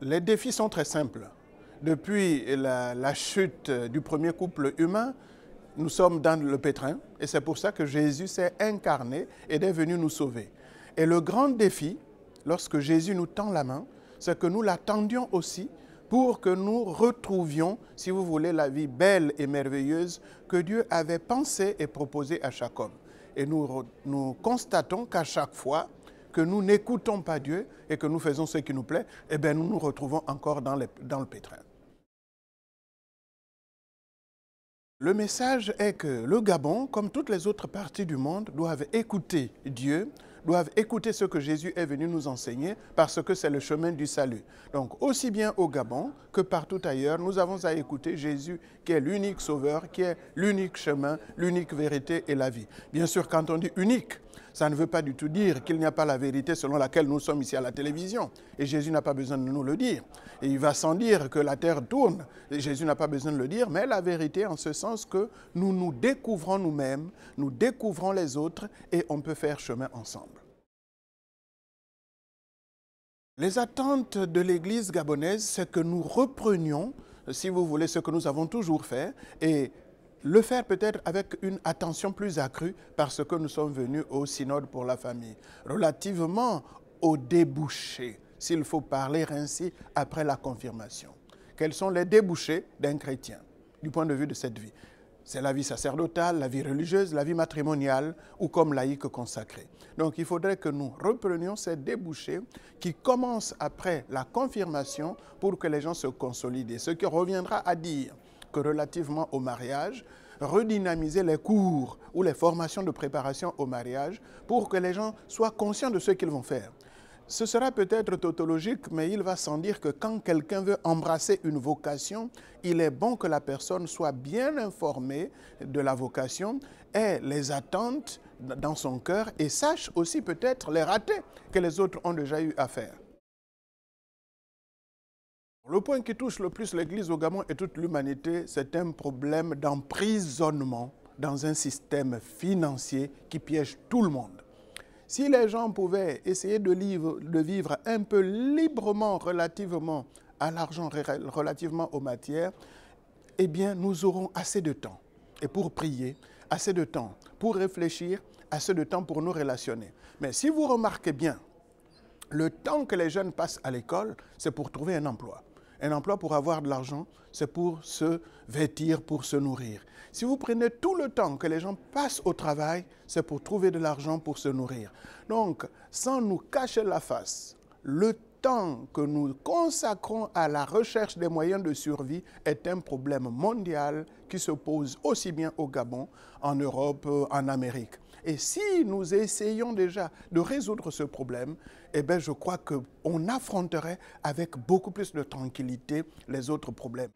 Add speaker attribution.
Speaker 1: Les défis sont très simples. Depuis la chute du premier couple humain, nous sommes dans le pétrin et c'est pour ça que Jésus s'est incarné et est venu nous sauver. Et le grand défi, lorsque Jésus nous tend la main, c'est que nous l'attendions aussi pour que nous retrouvions, si vous voulez, la vie belle et merveilleuse que Dieu avait pensée et proposée à chaque homme. Et nous constatons qu'à chaque fois que nous n'écoutons pas Dieu et que nous faisons ce qui nous plaît, eh bien nous nous retrouvons encore dans le pétrin. Le message est que le Gabon, comme toutes les autres parties du monde, doivent écouter Dieu, doivent écouter ce que Jésus est venu nous enseigner parce que c'est le chemin du salut. Donc aussi bien au Gabon que partout ailleurs, nous avons à écouter Jésus qui est l'unique sauveur, qui est l'unique chemin, l'unique vérité et la vie. Bien sûr, quand on dit unique, ça ne veut pas du tout dire qu'il n'y a pas la vérité selon laquelle nous sommes ici à la télévision. Et Jésus n'a pas besoin de nous le dire. Et il va sans dire que la terre tourne. Et Jésus n'a pas besoin de le dire, mais la vérité en ce sens que nous nous découvrons nous-mêmes, nous découvrons les autres et on peut faire chemin ensemble. Les attentes de l'Église gabonaise, c'est que nous reprenions, si vous voulez, ce que nous avons toujours fait et le faire peut-être avec une attention plus accrue parce que nous sommes venus au synode pour la famille. Relativement aux débouchés, s'il faut parler ainsi après la confirmation. Quels sont les débouchés d'un chrétien du point de vue de cette vie? C'est la vie sacerdotale, la vie religieuse, la vie matrimoniale ou comme laïque consacrée. Donc il faudrait que nous reprenions ces débouchés qui commencent après la confirmation pour que les gens se consolident. Ce qui reviendra à dire que relativement au mariage, redynamiser les cours ou les formations de préparation au mariage pour que les gens soient conscients de ce qu'ils vont faire. Ce sera peut-être tautologique, mais il va sans dire que quand quelqu'un veut embrasser une vocation, il est bon que la personne soit bien informée de la vocation, ait les attentes dans son cœur et sache aussi peut-être les ratés que les autres ont déjà eu à faire. Le point qui touche le plus l'Église au Gabon et toute l'humanité, c'est un problème d'emprisonnement dans un système financier qui piège tout le monde. Si les gens pouvaient essayer de vivre un peu librement relativement à l'argent, relativement aux matières, eh bien nous aurons assez de temps et pour prier, assez de temps pour réfléchir, assez de temps pour nous relationner. Mais si vous remarquez bien, le temps que les jeunes passent à l'école, c'est pour trouver un emploi. Un emploi pour avoir de l'argent, c'est pour se vêtir, pour se nourrir. Si vous prenez tout le temps que les gens passent au travail, c'est pour trouver de l'argent pour se nourrir. Donc, sans nous cacher la face, le temps que nous consacrons à la recherche des moyens de survie est un problème mondial qui se pose aussi bien au Gabon, en Europe, en Amérique. Et si nous essayons déjà de résoudre ce problème, eh bien, je crois qu'on affronterait avec beaucoup plus de tranquillité les autres problèmes.